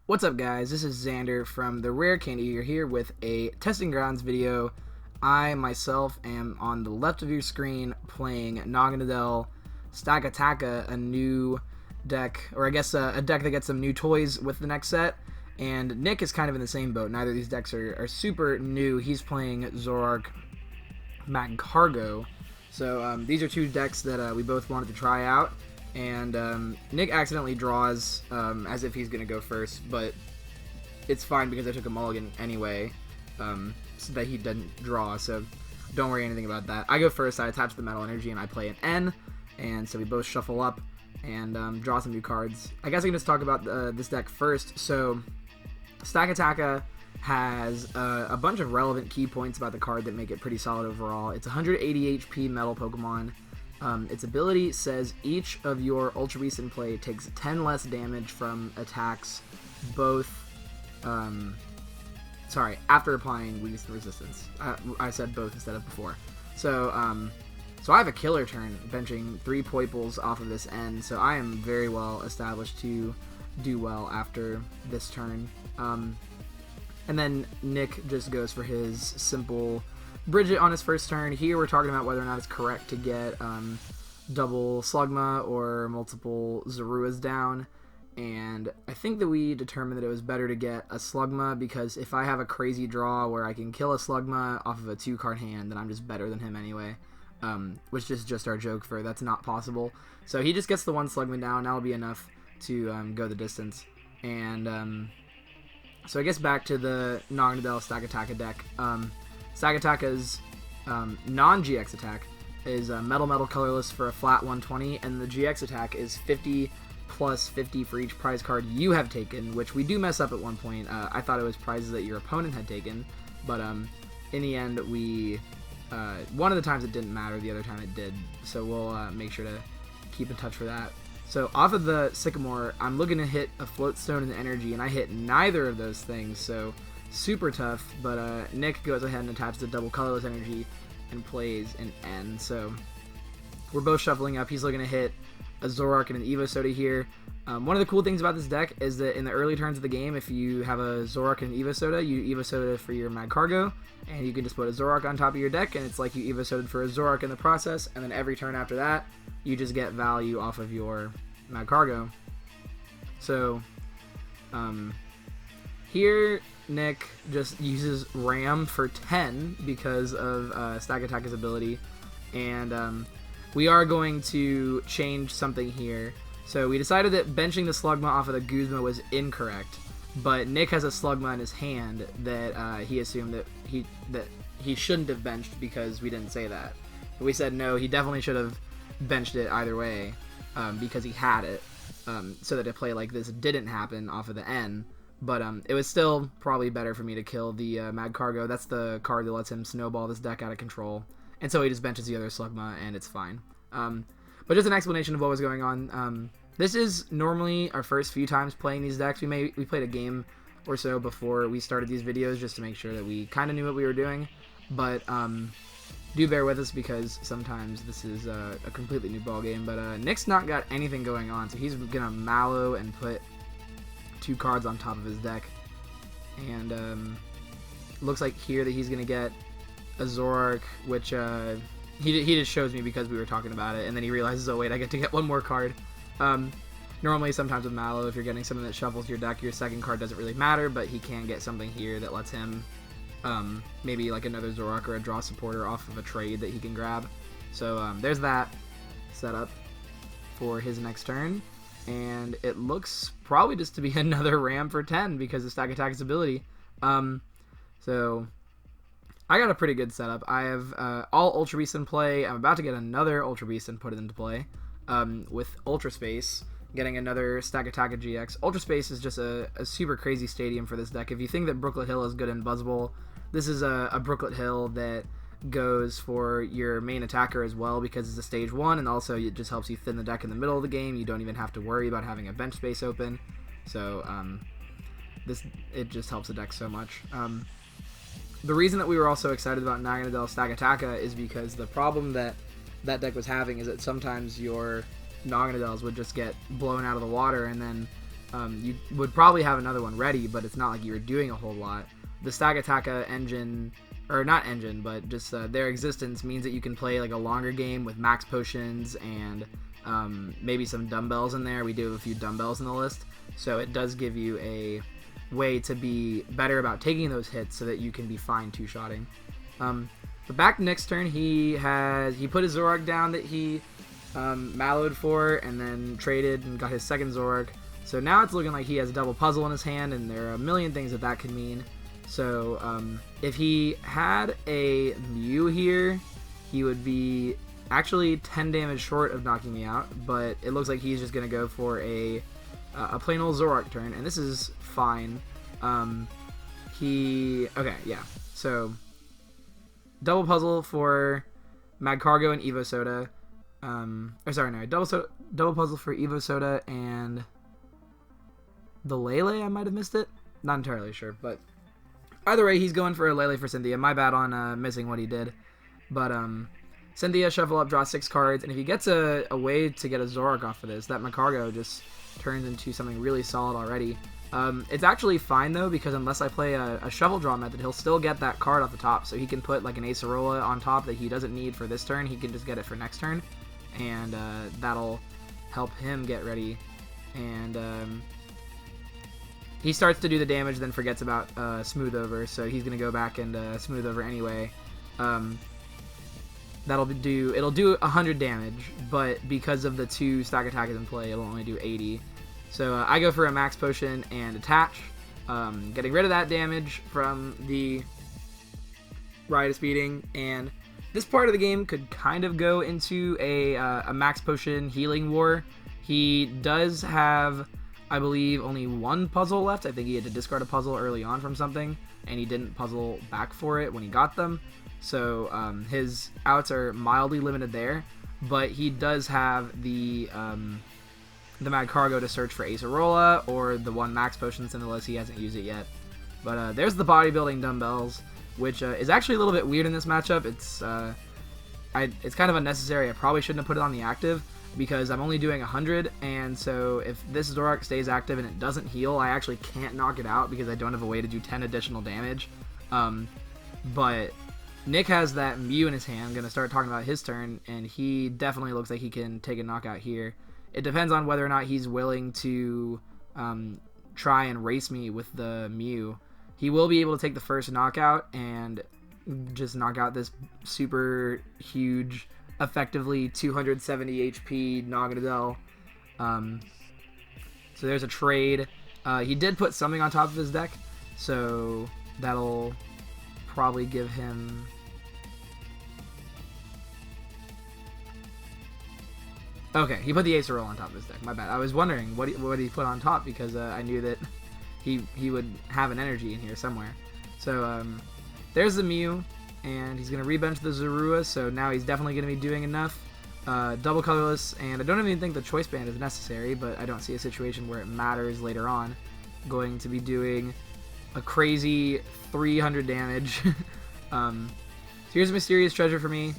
What's up, guys? This is Xander from the Rare Candy. You're here with a testing grounds video. I myself am on the left of your screen playing Naganadel Stakataka, a new deck, or I guess a deck that gets some new toys with the next set. And Nick is kind of in the same boat. Neither of these decks are super new. He's playing Zoroark Magcargo. So these are two decks that we both wanted to try out. And Nick accidentally draws as if he's going to go first, but it's fine because I took a mulligan anyway, so that he didn't draw, so don't worry anything about that. I go first, I attach the metal energy, and I play an N, and so we both shuffle up and draw some new cards. I guess I can just talk about this deck first. So Stakataka has a bunch of relevant key points about the card that make it pretty solid overall. It's 180 HP metal Pokemon. Its ability says each of your Ultra Beasts in play takes 10 less damage from attacks, after applying weakness and resistance. I said both instead of before. So I have a killer turn, benching 3 Poiples off of this end, so I am very well established to do well after this turn. And then Nick just goes for his simple Bridget on his first turn. Here we're talking about whether or not it's correct to get double Slugma or multiple Zoruas down, and I think that we determined that it was better to get a Slugma because if I have a crazy draw where I can kill a Slugma off of a 2-card hand, then I'm just better than him anyway, which is just our joke for that's not possible. So he just gets the 1 Slugma down. That'll be enough to go the distance. And so I guess back to the Naganadel Stakataka deck. Stakataka's non-GX attack is metal colorless for a flat 120, and the GX attack is 50 plus 50 for each prize card you have taken, which we do mess up at one point. I thought it was prizes that your opponent had taken, but in the end, one of the times it didn't matter, the other time it did, so we'll make sure to keep in touch for that. So off of the Sycamore, I'm looking to hit a Float Stone and Energy, and I hit neither of those things, so super tough, but Nick goes ahead and attaches a double colorless energy and plays an N. So we're both shuffling up. He's looking to hit a Zoroark and an Evosoda here. One of the cool things about this deck is that in the early turns of the game, if you have a Zoroark and an Evosoda, you Evosoda for your Magcargo, and you can just put a Zoroark on top of your deck, and it's like you Evosoda for a Zoroark in the process, and then every turn after that, you just get value off of your Magcargo. So here Nick just uses Ram for 10 because of Stakataka's ability, and we are going to change something here. So we decided that benching the Slugma off of the Guzma was incorrect, but Nick has a Slugma in his hand that he assumed that he shouldn't have benched because we didn't say that. But we said no, he definitely should have benched it either way because he had it, so that a play like this didn't happen off of the N. But it was still probably better for me to kill the Magcargo. That's the card that lets him snowball this deck out of control. And so he just benches the other Slugma, and it's fine. But just an explanation of what was going on. This is normally our first few times playing these decks. We played a game or so before we started these videos just to make sure that we kind of knew what we were doing. But do bear with us because sometimes this is a completely new ballgame. But Nick's not got anything going on, so he's going to Mallow and put 2 cards on top of his deck, and looks like here that he's gonna get a Zoroark, which he just shows me because we were talking about it, and then he realizes, oh wait, I get to get 1 more card. Normally sometimes with Mallow, if you're getting something that shuffles your deck, your second card doesn't really matter, but he can get something here that lets him maybe like another Zoroark or a draw supporter off of a trade that he can grab. So there's that setup for his next turn. And it looks probably just to be another Ram for 10 because of Stakataka's ability. So I got a pretty good setup. I have all Ultra Beasts in play. I'm about to get another Ultra Beast and put it into play with Ultra Space, getting another Stakataka GX. Ultra Space is just a super crazy stadium for this deck. If you think that Brooklet Hill is good and buzzable, this is a Brooklet Hill that goes for your main attacker as well because it's a stage 1, and also it just helps you thin the deck in the middle of the game. You don't even have to worry about having a bench space open, so it just helps the deck so much. The reason that we were also excited about Naganadel Stakataka is because the problem that deck was having is that sometimes your Naganadels would just get blown out of the water, and then you would probably have another one ready, but it's not like you were doing a whole lot. The Stakataka engine, or not engine, but just their existence means that you can play like a longer game with max potions and maybe some dumbbells in there. We do have a few dumbbells in the list, so it does give you a way to be better about taking those hits so that you can be fine two-shotting. But back next turn, he put his Zoroark down that he mallowed for, and then traded and got his second Zoroark. So now it's looking like he has a double puzzle in his hand, and there are a million things that could mean. So if he had a Mew here, he would be actually 10 damage short of knocking me out, but it looks like he's just going to go for a plain old Zoroark turn, and this is fine. Okay, yeah. So double puzzle for Magcargo and Evo Soda. Double puzzle for Evo Soda and the Lele. I might have missed it. Not entirely sure, but either way, he's going for a Lele for Cynthia. My bad on missing what he did. But Cynthia, shuffle up, draw 6 cards, and if he gets a way to get a Zoroark off of this, that Magcargo just turns into something really solid already. It's actually fine though, because unless I play a shuffle draw method, he'll still get that card off the top, so he can put like an Acerola on top that he doesn't need for this turn. He can just get it for next turn, and that'll help him get ready. And he starts to do the damage, then forgets about Smooth Over, so he's gonna go back and Smooth Over anyway. It'll do 100 damage, but because of the 2 Stakatakas in play, it'll only do 80. So I go for a Max Potion and attach, getting rid of that damage from the Riot Speeding, and this part of the game could kind of go into a Max Potion healing war. He does have, I believe, only 1 puzzle left. I think he had to discard a puzzle early on from something, and he didn't puzzle back for it when he got them. So his outs are mildly limited there, but he does have the Magcargo to search for Acerola, or the 1 Max Potions in the list. He hasn't used it yet. But there's the bodybuilding dumbbells, which is actually a little bit weird in this matchup. It's kind of unnecessary. I probably shouldn't have put it on the active, because I'm only doing 100, and so if this Zoroark stays active and it doesn't heal, I actually can't knock it out because I don't have a way to do 10 additional damage. But Nick has that Mew in his hand. I'm going to start talking about his turn, and he definitely looks like he can take a knockout here. It depends on whether or not he's willing to try and race me with the Mew. He will be able to take the first knockout and just knock out this super huge, effectively 270 HP Naganadel. So there's a trade. He did put something on top of his deck, so that'll probably give him... Okay, he put the Acerola on top of his deck. My bad. I was wondering what he put on top, because I knew that he would have an energy in here somewhere. So there's the Mew, and he's going to rebench the Zorua, so now he's definitely going to be doing enough. Double colorless, and I don't even think the choice band is necessary, but I don't see a situation where it matters later on. Going to be doing a crazy 300 damage. So here's a mysterious treasure for me.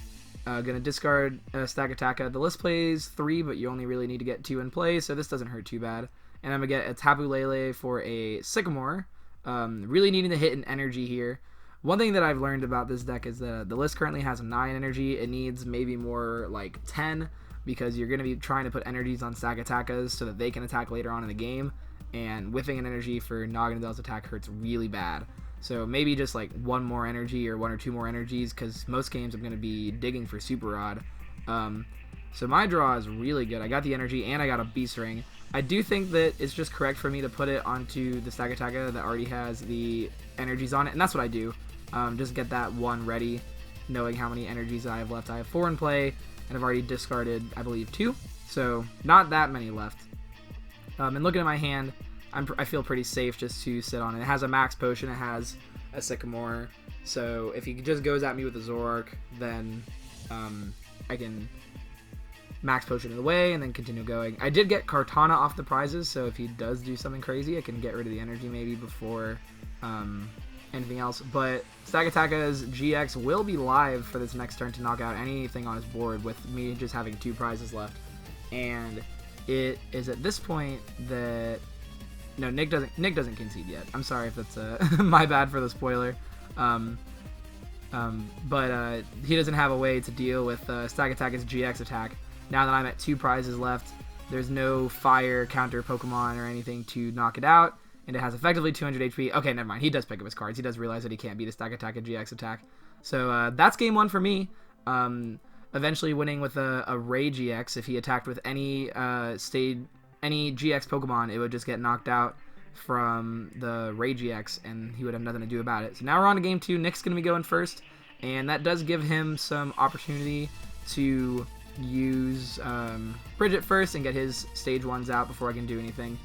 Gonna discard Stakataka. The list plays 3, but you only really need to get 2 in play, so this doesn't hurt too bad. And I'm gonna get a Tapu Lele for a Sycamore. Really needing to hit an energy here. One thing that I've learned about this deck is that the list currently has 9 energy. It needs maybe more like 10, because you're gonna be trying to put energies on Stakatakas so that they can attack later on in the game. And whiffing an energy for Naganadel's attack hurts really bad. So maybe just like 1 more energy or 1 or 2 more energies, because most games I'm going to be digging for Super Rod. So my draw is really good. I got the energy and I got a Beast Ring. I do think that it's just correct for me to put it onto the Stakataka that already has the energies on it, and that's what I do. Just get that 1 ready, knowing how many energies I have left. I have 4 in play, and I've already discarded, I believe, 2. So not that many left. And looking at my hand, I feel pretty safe just to sit on it. It has a Max Potion, it has a Sycamore, so if he just goes at me with a Zoroark, then I can Max Potion in the way and then continue going. I did get Kartana off the prizes, so if he does do something crazy, I can get rid of the energy maybe before anything else. But Stakataka's GX will be live for this next turn to knock out anything on his board, with me just having 2 prizes left. And it is at this point that No, Nick doesn't concede yet. I'm sorry if that's my bad for the spoiler. But he doesn't have a way to deal with Stakataka's GX attack. Now that I'm at 2 prizes left, there's no fire counter Pokemon or anything to knock it out, and it has effectively 200 HP. Okay, never mind. He does pick up his cards. He does realize that he can't beat a Stakataka GX attack. So that's game 1 for me. Eventually winning with a Ray GX. If he attacked with any any GX Pokemon, it would just get knocked out from the Ray GX, and he would have nothing to do about it. So now we're on to game 2. Nick's going to be going first, and that does give him some opportunity to use Bridget first and get his stage 1s out before I can do anything.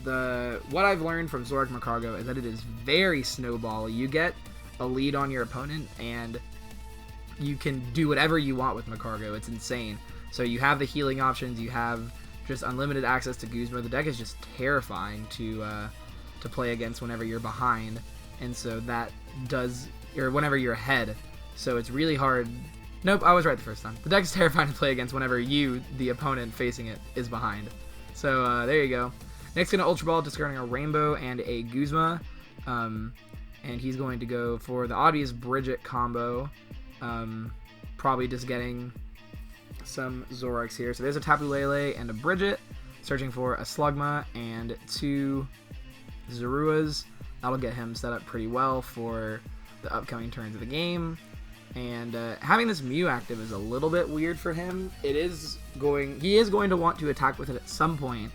What I've learned from Zoroark Magcargo is that it is very snowball. You get a lead on your opponent, and you can do whatever you want with Magcargo. It's insane. So you have the healing options, you have just unlimited access to Guzma. The deck is just terrifying to play against whenever you're behind, and so that does, or whenever you're ahead. So it's really hard. Nope, I was right the first time. The deck is terrifying to play against whenever you, the opponent facing it, is behind. So there you go. Nick's gonna Ultra Ball, discarding a Rainbow and a Guzma, and he's going to go for the obvious Bridget combo. Probably just getting some Zoroarks here. So there's a Tapu Lele and a Bridget, searching for a Slugma and 2 Zoruas. That'll get him set up pretty well for the upcoming turns of the game. And having this Mew active is a little bit weird for him. He is going to want to attack with it at some point,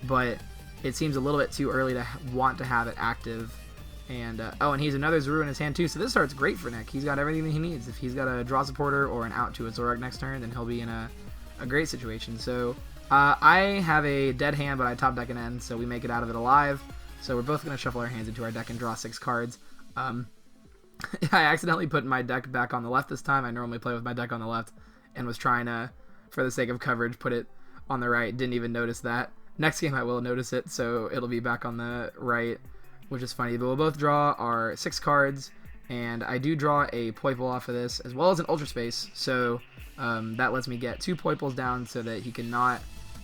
but it seems a little bit too early to want to have it active. And and he's another Zorua in his hand too, so this start's great for Nick. He's got everything that he needs. If he's got a draw supporter or an out to a Zoroark next turn, then he'll be in a great situation. So I have a dead hand, but I top deck an end, so we make it out of it alive. So we're both going to shuffle our hands into our deck and draw 6 cards. I accidentally put my deck back on the left this time. I normally play with my deck on the left, and was trying to, for the sake of coverage, put it on the right. Didn't even notice that. Next game I will notice it, so it'll be back on the right, which is funny. But we'll both draw our 6 cards, and I do draw a Poipole off of this, as well as an Ultra Space, so that lets me get 2 Poipoles down so that he cannot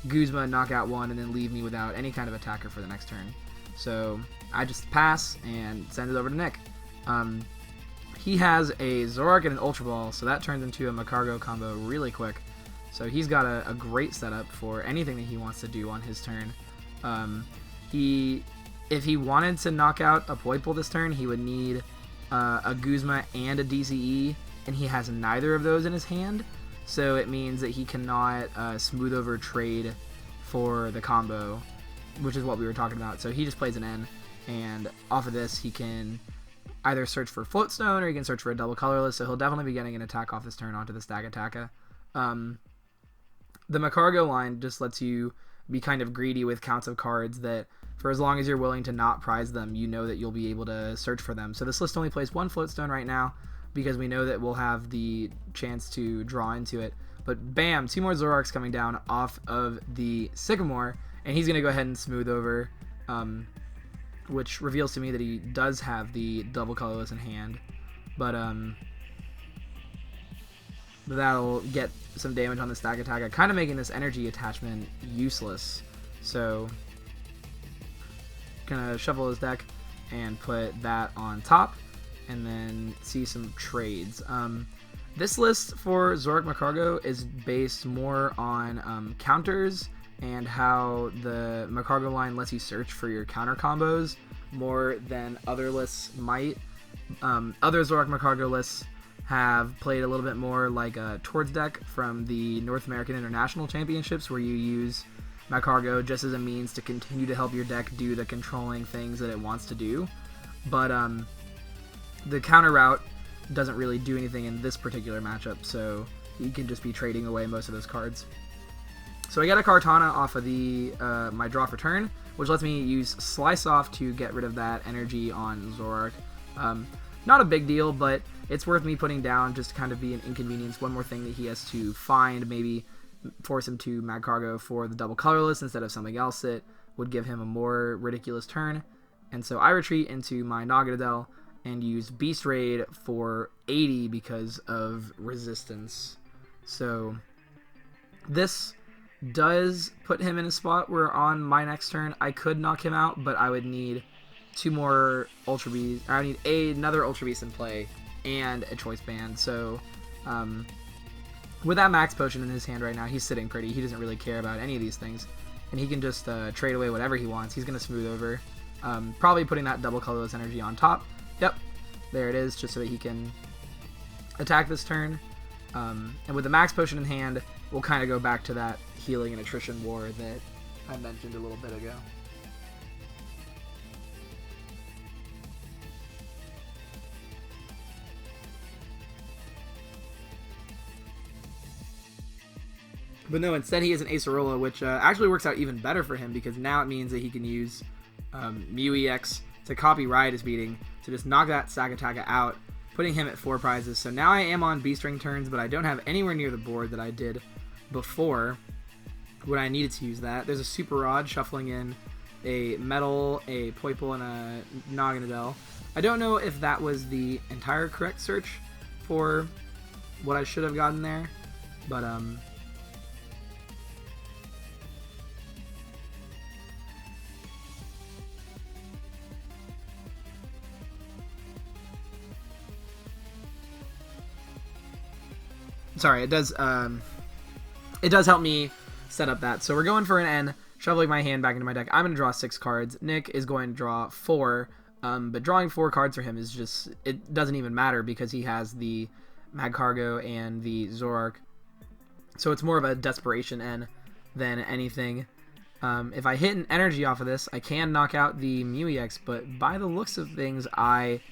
Guzma, knock out 1, and then leave me without any kind of attacker for the next turn. So I just pass and send it over to Nick. He has a Zoroark and an Ultra Ball, so that turns into a Magcargo combo really quick. So he's got a great setup for anything that he wants to do on his turn. If he wanted to knock out a Poipole this turn, he would need a Guzma and a DCE, and he has neither of those in his hand. So it means that he cannot smooth over trade for the combo, which is what we were talking about. So he just plays an N, and off of this he can either search for Float Stone or he can search for a double colorless, so he'll definitely be getting an attack off this turn onto the Stakataka. The Magcargo line just lets you be kind of greedy with counts of cards that, for as long as you're willing to not prize them, you know that you'll be able to search for them. So this list only plays 1 Float Stone right now, because we know that we'll have the chance to draw into it. But bam, 2 more Zoroarks coming down off of the Sycamore, and he's going to go ahead and smooth over, which reveals to me that he does have the double colorless in hand. But that'll get some damage on the Stakataka, kind of making this energy attachment useless. So gonna shuffle his deck and put that on top, and then see some trades. This list for Zoroark Magcargo is based more on counters and how the Magcargo line lets you search for your counter combos more than other lists might. Other Zoroark Magcargo lists have played a little bit more like a Towards deck from the North American International Championships, where you use Magcargo just as a means to continue to help your deck do the controlling things that it wants to do. But the counter route doesn't really do anything in this particular matchup, so you can just be trading away most of those cards. So I got a Kartana off of the my draw for turn, which lets me use Slice Off to get rid of that energy on Zoroark. Not a big deal, but it's worth me putting down just to kind of be an inconvenience. One more thing that he has to find, maybe force him to Magcargo for the double colorless instead of something else that would give him a more ridiculous turn. And so I retreat into my Naganadel and use Beast Raid for 80 because of resistance. So this does put him in a spot where on my next turn I could knock him out, but I would need 2 more Ultra Beasts. I would need another Ultra Beast in play and a Choice Band. So with that Max Potion in his hand right now, he's sitting pretty. He doesn't really care about any of these things, and he can just trade away whatever he wants. He's going to smooth over. Probably putting that double colorless energy on top. Yep, there it is, just so that he can attack this turn. And with the Max Potion in hand, we'll kind of go back to that healing and attrition war that I mentioned a little bit ago. But no, instead he has an Acerola, which actually works out even better for him, because now it means that he can use Mew EX to copy Riotous Beating to just knock that Stakataka out, putting him at 4 prizes. So now I am on Beast Ring turns, but I don't have anywhere near the board that I did before when I needed to use that. There's a Super Rod shuffling in a Metal, a Poipole, and a Naganadel. I don't know if that was the entire correct search for what I should have gotten there, but sorry, it does help me set up that. So we're going for an N, shuffling my hand back into my deck. I'm going to draw 6 cards. Nick is going to draw 4, but drawing 4 cards for him is just, it doesn't even matter because he has the Magcargo and the Zoroark. So it's more of a desperation N than anything. If I hit an energy off of this, I can knock out the Mew EX, but by the looks of things, I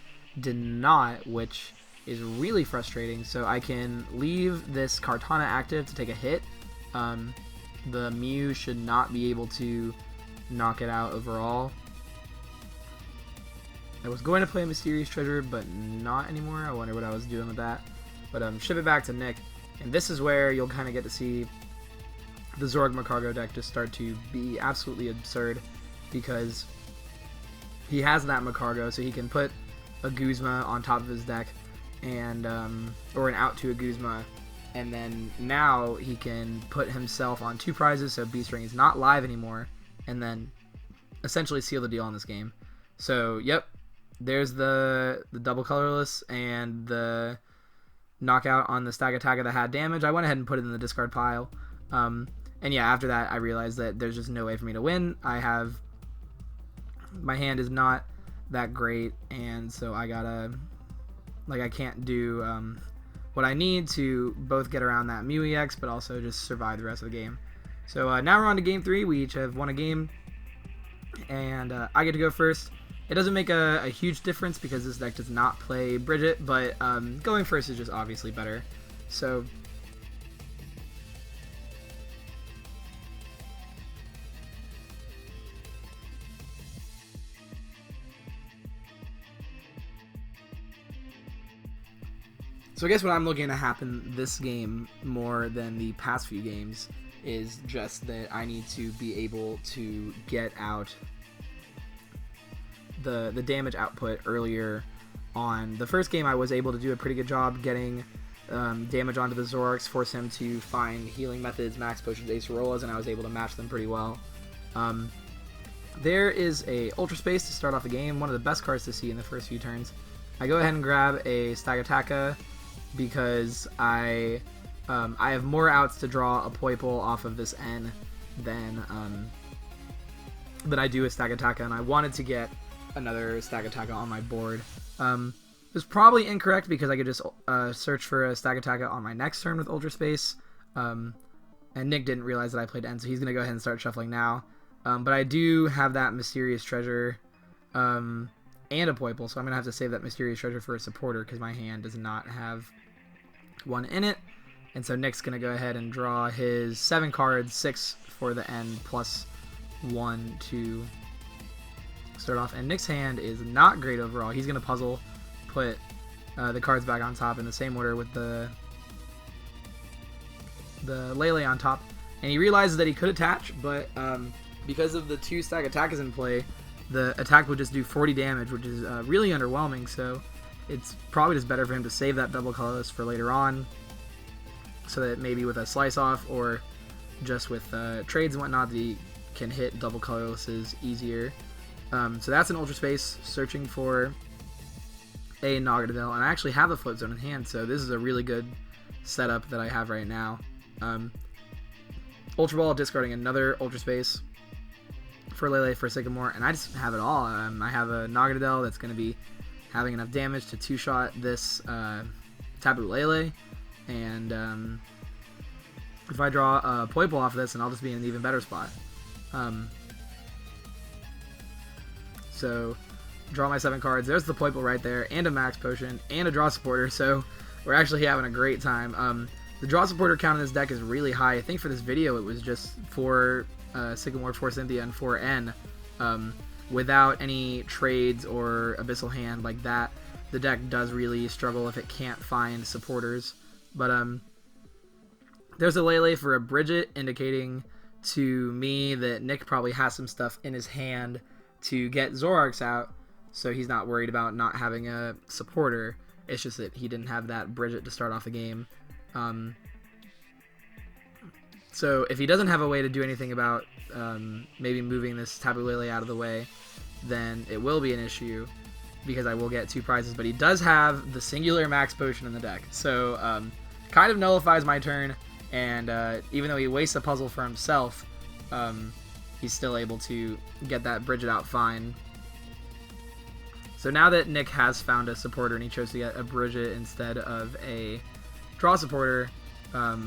did not, which is really frustrating. So I can leave this Kartana active to take a hit. The Mew should not be able to knock it out overall. I was going to play a Mysterious Treasure, but not anymore. I wonder what I was doing with that. But ship it back to Nick, and this is where you'll kind of get to see the Zoroark Magcargo deck just start to be absolutely absurd, because he has that Magcargo, so he can put a Guzma on top of his deck, and or an out to a Guzma, and then now he can put himself on 2 prizes, so Beast Ring is not live anymore, and then essentially seal the deal on this game. So yep, there's the double colorless and the knockout on the Stakataka that had damage. I went ahead and put it in the discard pile, and yeah, after that I realized that there's just no way for me to win. My hand is not that great, and so I gotta, I can't do what I need to both get around that Mew EX, but also just survive the rest of the game. So now we're on to game 3. We each have won a game, and I get to go first. It doesn't make a huge difference because this deck does not play Bridget, but going first is just obviously better. So I guess what I'm looking to happen this game more than the past few games is just that I need to be able to get out the damage output earlier on. The first game I was able to do a pretty good job getting damage onto the Zoroarks, force him to find healing methods, max potions, Acerolas, and I was able to match them pretty well. There is a Ultra Space to start off the game, one of the best cards to see in the first few turns. I go ahead and grab a Stakataka because I have more outs to draw a Poipole off of this N than I do a Stakataka, and I wanted to get another Stakataka on my board. It was probably incorrect because I could just search for a Stakataka on my next turn with Ultra Space, and Nick didn't realize that I played N, so he's going to go ahead and start shuffling now. But I do have that Mysterious Treasure and a Poipole, so I'm going to have to save that Mysterious Treasure for a supporter because my hand does not have one in it. And so Nick's going to go ahead and draw his 7 cards, 6 for the N, plus 1 to start off. And Nick's hand is not great overall. He's going to puzzle, put the cards back on top in the same order with the Lele on top. And he realizes that he could attach, but because of the 2 Stakatakas in play, the attack would just do 40 damage, which is really underwhelming, so it's probably just better for him to save that double colorless for later on, so that maybe with a slice off or just with trades and whatnot, he can hit double colorlesses easier. So that's an Ultra Space searching for a Naganadel, and I actually have the Float Zone in hand, so this is a really good setup that I have right now. Ultra Ball, discarding another Ultra Space for Lele for Sycamore, and I just have it all. I have a Naganadel that's going to be having enough damage to two-shot this Tapu Lele, and if I draw a Poipole off of this, then I'll just be in an even better spot. So, draw my 7 cards. There's the Poipole right there, and a Max Potion, and a Draw Supporter, so we're actually having a great time. The Draw Supporter count in this deck is really high. I think for this video it was just 4 Sycamore, 4 Cynthia, and 4 N. Without any trades or Abyssal Hand like that, the deck does really struggle if it can't find supporters. But there's a Lele for a Bridget, indicating to me that Nick probably has some stuff in his hand to get Zoroarks out, so he's not worried about not having a supporter. It's just that he didn't have that Bridget to start off the game. So if he doesn't have a way to do anything about maybe moving this Tapu Lele out of the way, then it will be an issue, because I will get 2 prizes. But he does have the singular Max Potion in the deck, so kind of nullifies my turn, and even though he wastes a puzzle for himself, he's still able to get that Bridget out fine. So now that Nick has found a supporter and he chose to get a Bridget instead of a Draw Supporter, I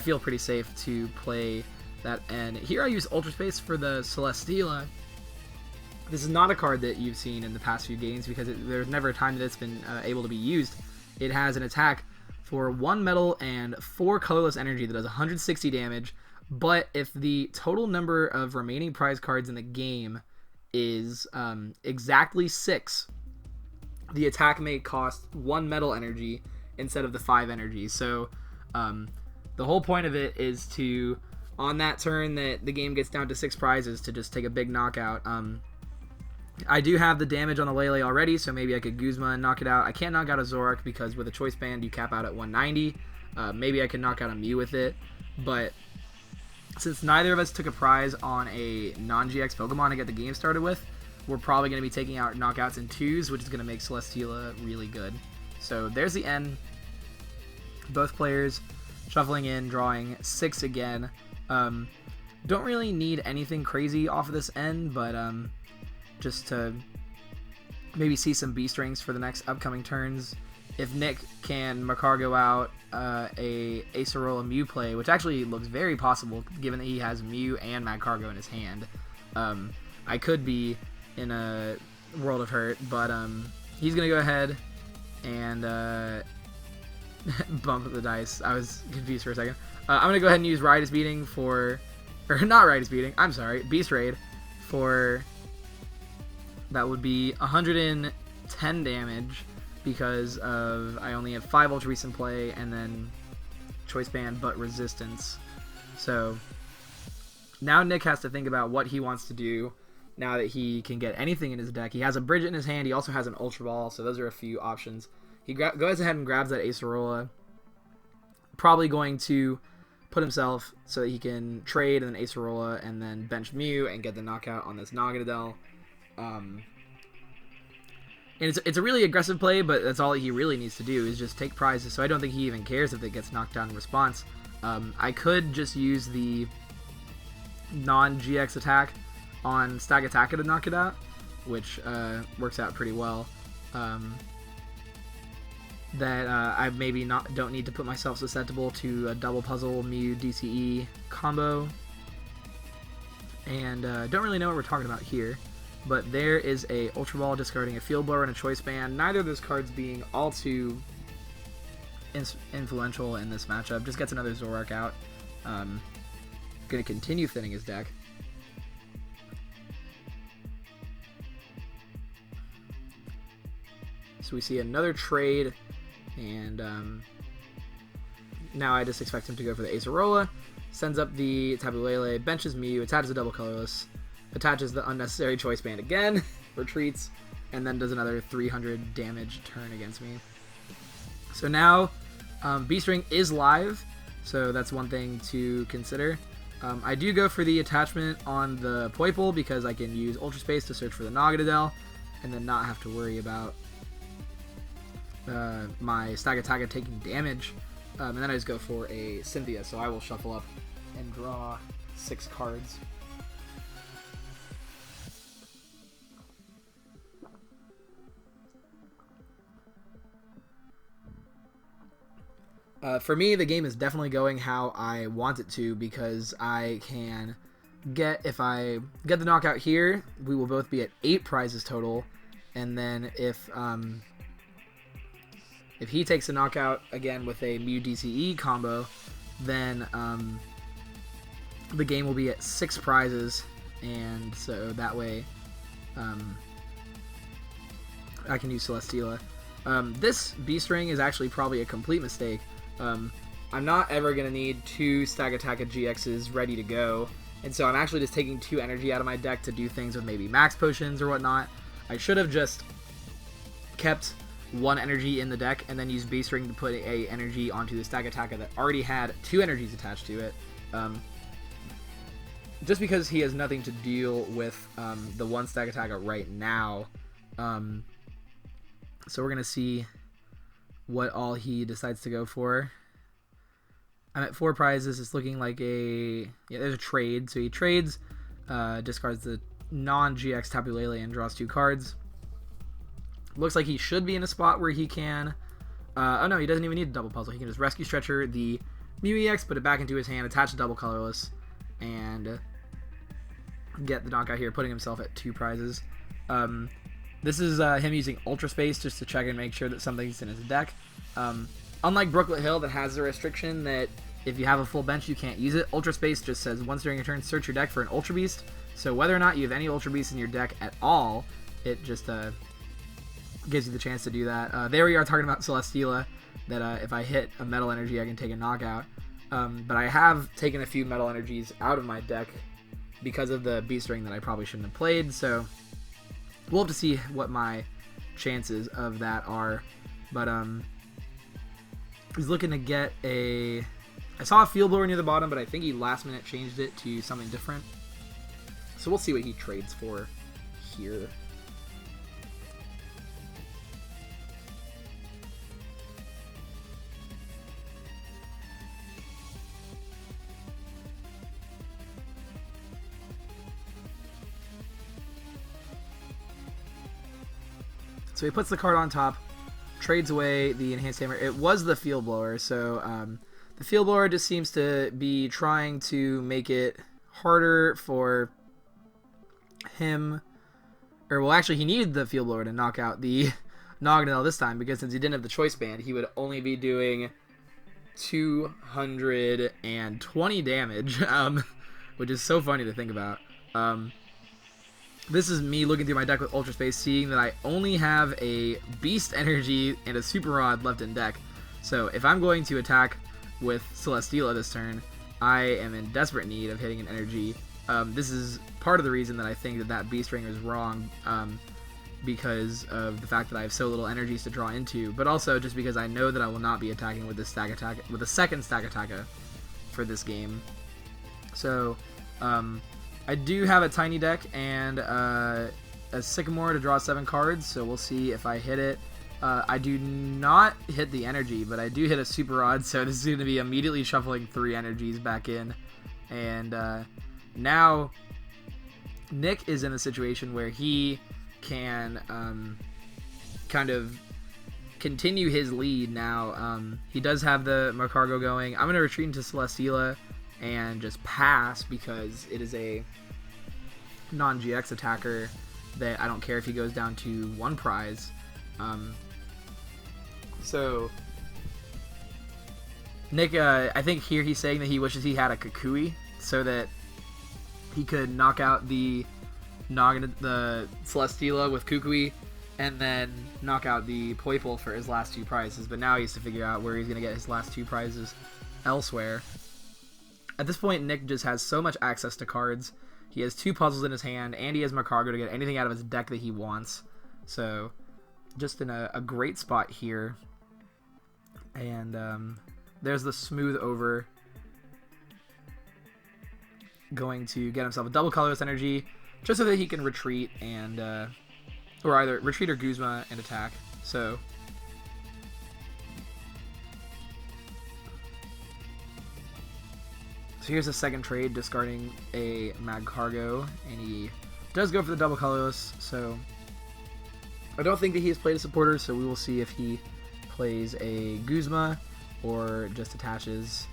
feel pretty safe to play that N. Here I use Ultra Space for the Celesteela. This is not a card that you've seen in the past few games, because there's never a time that it's been able to be used. It has an attack for 1 metal and 4 colorless energy that does 160 damage, but if the total number of remaining prize cards in the game is exactly 6, the attack may cost 1 metal energy instead of the 5 energy. So the whole point of it is to, on that turn that the game gets down to 6 prizes, to just take a big knockout. I do have the damage on the Lele already, so maybe I could Guzma and knock it out. I can't knock out a Zoroark because with a Choice Band you cap out at 190. Maybe I can knock out a Mew with it, but since neither of us took a prize on a non-GX Pokemon to get the game started with, we're probably going to be taking out knockouts in 2s, which is going to make Celesteela really good. So there's the N. Both players shuffling in, drawing 6 again. Don't really need anything crazy off of this N, but just to maybe see some B strings for the next upcoming turns. If Nick can Magcargo out a Acerola Mew play, which actually looks very possible given that he has Mew and Magcargo in his hand, I could be in a world of hurt, but he's going to go ahead and bump the dice. I was confused for a second. I'm going to go ahead and use Riotous Beating for, or not Riotous Beating, I'm sorry, Beast Raid for, that would be 110 damage, because of I only have 5 Ultra Beasts in play, and then Choice Band but Resistance. So now Nick has to think about what he wants to do now that he can get anything in his deck. He has a Bridget in his hand, he also has an Ultra Ball, so those are a few options. He goes ahead and grabs that Acerola, probably going to put himself so that he can trade and then Acerola and then bench Mew and get the knockout on this Naganadel. And it's a really aggressive play, but that's all he really needs to do is just take prizes, so I don't think he even cares if it gets knocked down in response. I could just use the non-GX attack on Stakataka to knock it out, which works out pretty well. I maybe don't need to put myself susceptible to a double puzzle Mew DCE combo. And don't really know what we're talking about here. But there is a Ultra Ball discarding a Field Blower and a Choice Band. Neither of those cards being all too influential in this matchup. Just gets another Zoroark out. Going to continue thinning his deck. So we see another trade, and now I just expect him to go for the Acerola. Sends up the Tapu Lele, benches Mew, attaches a double colorless, attaches the unnecessary Choice Band again, retreats, and then does another 300 damage turn against me. So now Beast Ring is live, So that's one thing to consider. I do go for the attachment on the Poipole because I can use Ultra Space to search for the Naganadel and then not have to worry about my Stakataka taking damage. And then I just go for a Cynthia, so I will shuffle up and draw 6 cards. For me, the game is definitely going how I want it to because I can get, if I get the knockout here, we will both be at 8 prizes total, and then if he takes a knockout again with a Mew DCE combo, then the game will be at 6 prizes, and so that way I can use Celesteela. This Beast Ring is actually probably a complete mistake. I'm not ever going to need 2 Stakataka GXs ready to go, and so I'm actually just taking 2 energy out of my deck to do things with maybe max potions or whatnot. I should have just kept 1 energy in the deck and then used Beast Ring to put a energy onto the Stakataka that already had 2 energies attached to it. Just because he has nothing to deal with the 1 Stakataka right now. So we're going to see what all he decides to go for. I'm at 4 prizes. It's looking like there's a trade. So he trades, discards the non-GX Tapu Lele and draws 2 cards. Looks like he should be in a spot where he can... oh no, he doesn't even need a double puzzle. He can just Rescue Stretcher the Mew EX, put it back into his hand, attach a double colorless, and get the knockout here, putting himself at 2 prizes. This is him using Ultra Space just to check and make sure that something's in his deck. Unlike Brooklet Hill that has a restriction that if you have a full bench you can't use it, Ultra Space just says once during your turn search your deck for an Ultra Beast. So whether or not you have any Ultra Beasts in your deck at all, it just gives you the chance to do that. There we are talking about Celesteela, that if I hit a Metal Energy I can take a knockout. But I have taken a few Metal Energies out of my deck because of the Beast Ring that I probably shouldn't have played, so we'll have to see what my chances of that are. But he's looking to get a... I saw a Field Blower near the bottom, but I think he last minute changed it to something different. So we'll see what he trades for here. So he puts the card on top, trades away the Enhanced Hammer. It was the Field Blower, so the Field Blower just seems to be trying to make it harder for him. Or, well, actually, he needed the Field Blower to knock out the Naganadel this time, because since he didn't have the Choice Band, he would only be doing 220 damage, which is so funny to think about. This is me looking through my deck with Ultra Space, seeing that I only have a Beast Energy and a Super Rod left in deck. So if I'm going to attack with Celesteela this turn, I am in desperate need of hitting an energy. This is part of the reason that I think that Beast Ring is wrong, because of the fact that I have so little energies to draw into, but also just because I know that I will not be attacking with this Stakataka, with a second Stakataka for this game. So, I do have a tiny deck and a Sycamore to draw 7 cards, so we'll see if I hit it. I do not hit the energy, but I do hit a Super Rod, so this is going to be immediately shuffling 3 energies back in. And now Nick is in a situation where he can kind of continue his lead now. He does have the Magcargo going. I'm going to retreat into Celesteela and just pass because it is a non-GX attacker that I don't care if he goes down to 1 prize. So Nick, I think here he's saying that he wishes he had a Kukui so that he could knock out the Celesteela with Kukui and then knock out the Poipole for his last 2 prizes. But now he has to figure out where he's going to get his last 2 prizes elsewhere. At this point, Nick just has so much access to cards. He has 2 puzzles in his hand, and he has Magcargo to get anything out of his deck that he wants. So, just in a great spot here. And there's the smooth over going to get himself a double colorless energy just so that he can retreat and or either retreat or Guzma and attack. So here's a second trade, discarding a Magcargo, and he does go for the double colorless. So I don't think that he has played a supporter, so we will see if he plays a Guzma or just attaches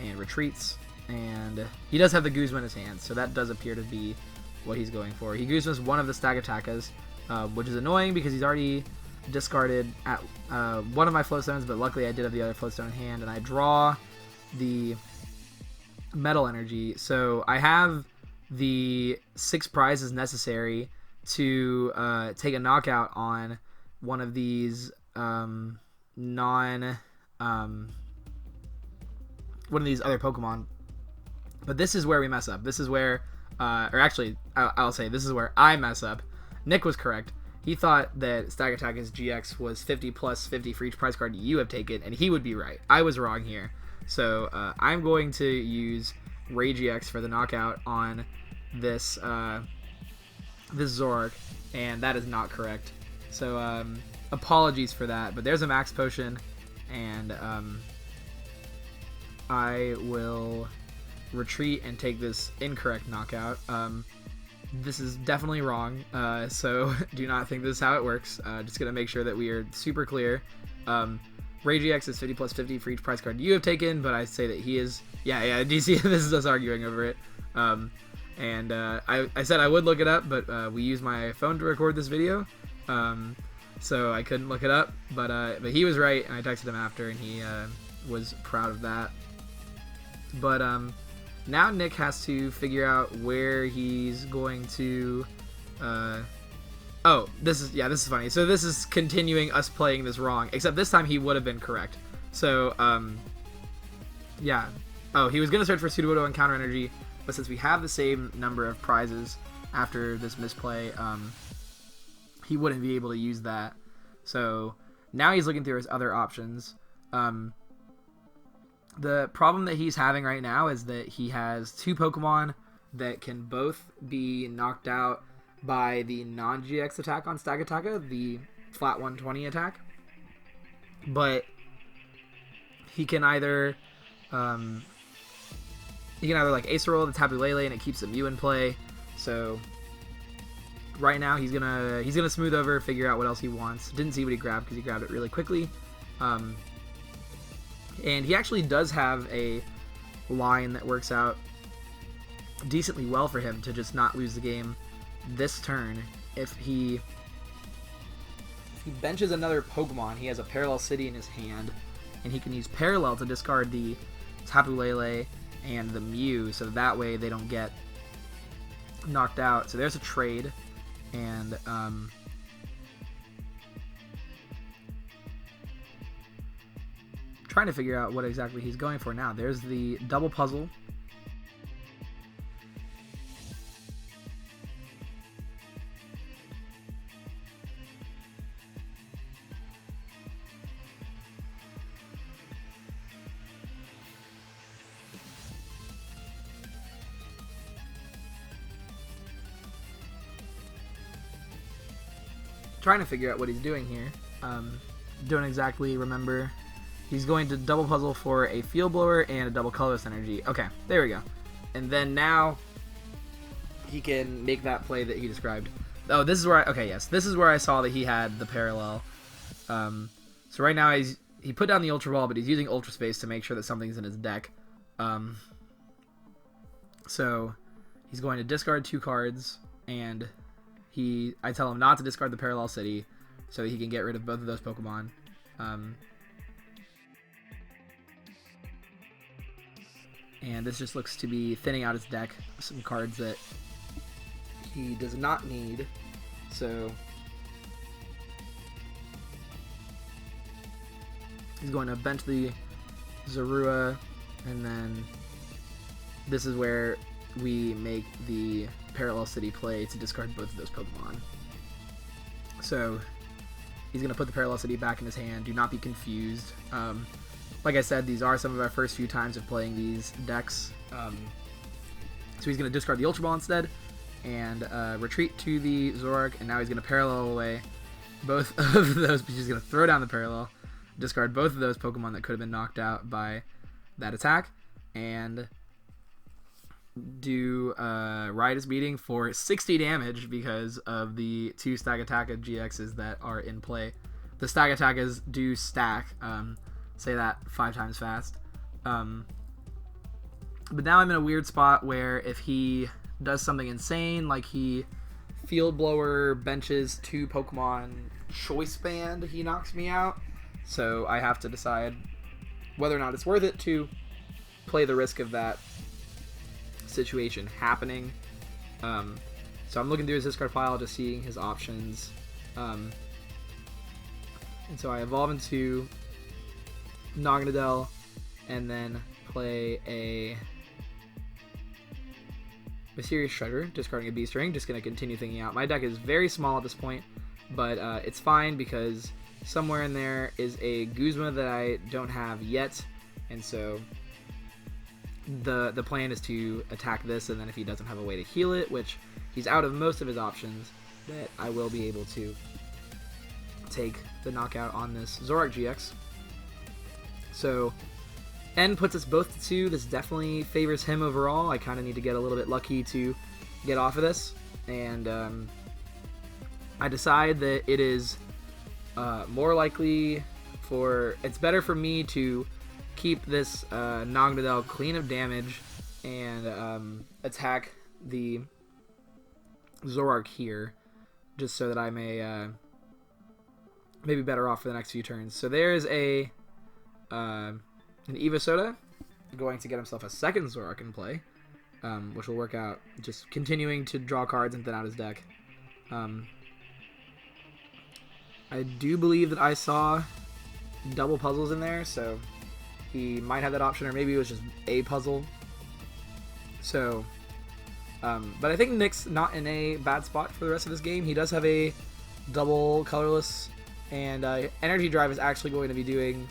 and retreats. And he does have the Guzma in his hand, so that does appear to be what he's going for. He Guzma's one of the Stakatakas, which is annoying because he's already discarded at one of my Flowstones, but luckily I did have the other Flowstone in hand, and I draw the metal energy. So I have the 6 prizes necessary to take a knockout on one of these one of these other Pokemon. But this is where we mess up. This is where, or actually, I'll say this is where I mess up. Nick was correct. He thought that Stakataka GX was 50 plus 50 for each prize card you have taken, and he would be right. I was wrong here. So I'm going to use Ray GX for the knockout on this this Zoroark, and that is not correct. So apologies for that, but there's a max potion, and I will retreat and take this incorrect knockout. This is definitely wrong, so do not think this is how it works. Just gonna make sure that we are super clear. Ray GX is 50 plus 50 for each prize card you have taken, but I say that he is... Yeah, DC, this is us arguing over it. I said I would look it up, but we used my phone to record this video, so I couldn't look it up, but he was right, and I texted him after, and he was proud of that. But now Nick has to figure out where he's going to... Oh, this is funny. So this is continuing us playing this wrong, except this time he would have been correct. So, yeah. Oh, he was going to search for Sudowoodo and Counter Energy, but since we have the same number of prizes after this misplay, he wouldn't be able to use that. So now he's looking through his other options. The problem that he's having right now is that he has 2 Pokemon that can both be knocked out by the non-GX attack on Stakataka, the flat 120 attack. But he can either like Ace Roll the Tapu Lele and it keeps the Mew in play. So right now he's gonna smooth over, figure out what else he wants. Didn't see what he grabbed because he grabbed it really quickly. And he actually does have a line that works out decently well for him to just not lose the game this turn. If he benches another Pokemon, he has a Parallel City in his hand, and he can use Parallel to discard the Tapu Lele and the Mew, so that way they don't get knocked out. So there's a trade, and trying to figure out what exactly he's going for now. There's the double puzzle. Trying to figure out what he's doing here. Don't exactly remember. He's going to double puzzle for a Field Blower and a double colorless energy. Okay, there we go. And then now he can make that play that he described. Oh, this is where this is where I saw that he had the Parallel. So right now he put down the Ultra Ball, but he's using Ultra Space to make sure that something's in his deck. So he's going to discard 2 cards, and I tell him not to discard the Parallel City so that he can get rid of both of those Pokemon. And this just looks to be thinning out his deck. Some cards that he does not need. So he's going to bench the Zorua, and then this is where we make the Parallel City play to discard both of those Pokemon. So he's going to put the Parallel City back in his hand. Do not be confused. Like I said, these are some of our first few times of playing these decks. So he's going to discard the Ultra Ball instead and retreat to the Zoroark, and now he's going to parallel away both of those. He's going to throw down the parallel, discard both of those Pokemon that could have been knocked out by that attack, and do Riotous Beating for 60 damage because of the 2 Stakataka GXs that are in play. The Stakatakas do stack. Say that 5 times fast. But now I'm in a weird spot where if he does something insane, like he Field Blower benches 2 Pokemon Choice Band, he knocks me out. So I have to decide whether or not it's worth it to play the risk of that situation happening. So I'm looking through his discard pile, just seeing his options. And so I evolve into Naganadel and then play a Mysterious Shredder, discarding a Beast Ring. Just going to continue thinking out. My deck is very small at this point, but it's fine because somewhere in there is a Guzma that I don't have yet, and so the plan is to attack this, and then if he doesn't have a way to heal it, which he's out of most of his options, that I will be able to take the knockout on this Zoroark GX. So N puts us both to 2. This definitely favors him overall. I kind of need to get a little bit lucky to get off of this, and I decide that it is more likely it's better for me to keep this Naganadel clean of damage and attack the Zoroark here, just so that I may maybe better off for the next few turns. So there's an Evosoda going to get himself a second Zoroark in play, which will work out, just continuing to draw cards and thin out his deck. I do believe that I saw double puzzles in there, so he might have that option, or maybe it was just a puzzle. So, but I think Nick's not in a bad spot for the rest of this game. He does have a double colorless, and Energy Drive is actually going to be doing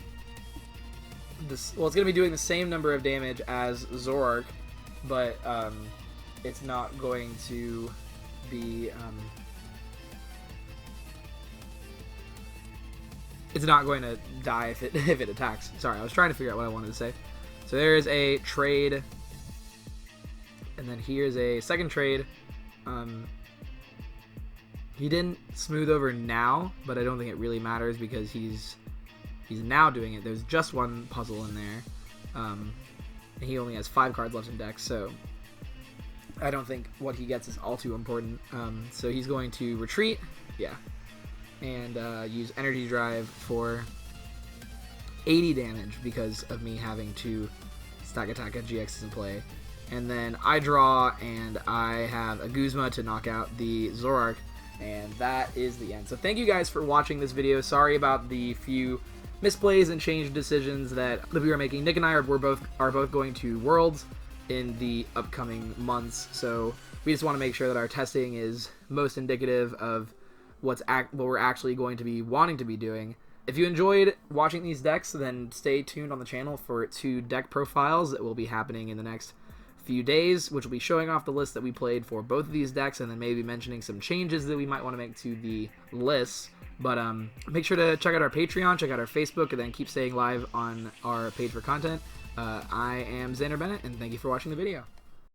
this. Well, it's going to be doing the same number of damage as Zoroark, but it's not going to be. It's not going to die if it attacks. Sorry, I was trying to figure out what I wanted to say. So there is a trade, and then here's a second trade. He didn't smooth over now, but I don't think it really matters because he's now doing it. There's just one puzzle in there, and he only has 5 cards left in deck, so I don't think what he gets is all too important. So he's going to retreat, and use Energy Drive for 80 damage because of me having 2 Stakataka GXs in play. And then I draw, and I have a Guzma to knock out the Zoroark, and that is the end. So thank you guys for watching this video. Sorry about the few misplays and change decisions that we were making. Nick and I are both going to Worlds in the upcoming months, so we just want to make sure that our testing is most indicative of what we're actually going to be wanting to be doing. If you enjoyed watching these decks, then stay tuned on the channel for 2 deck profiles that will be happening in the next few days, which will be showing off the list that we played for both of these decks, and then maybe mentioning some changes that we might want to make to the lists. But make sure to check out our Patreon, check out our Facebook, and then keep staying live on our page for content. I am Xander Bennett, and thank you for watching the video.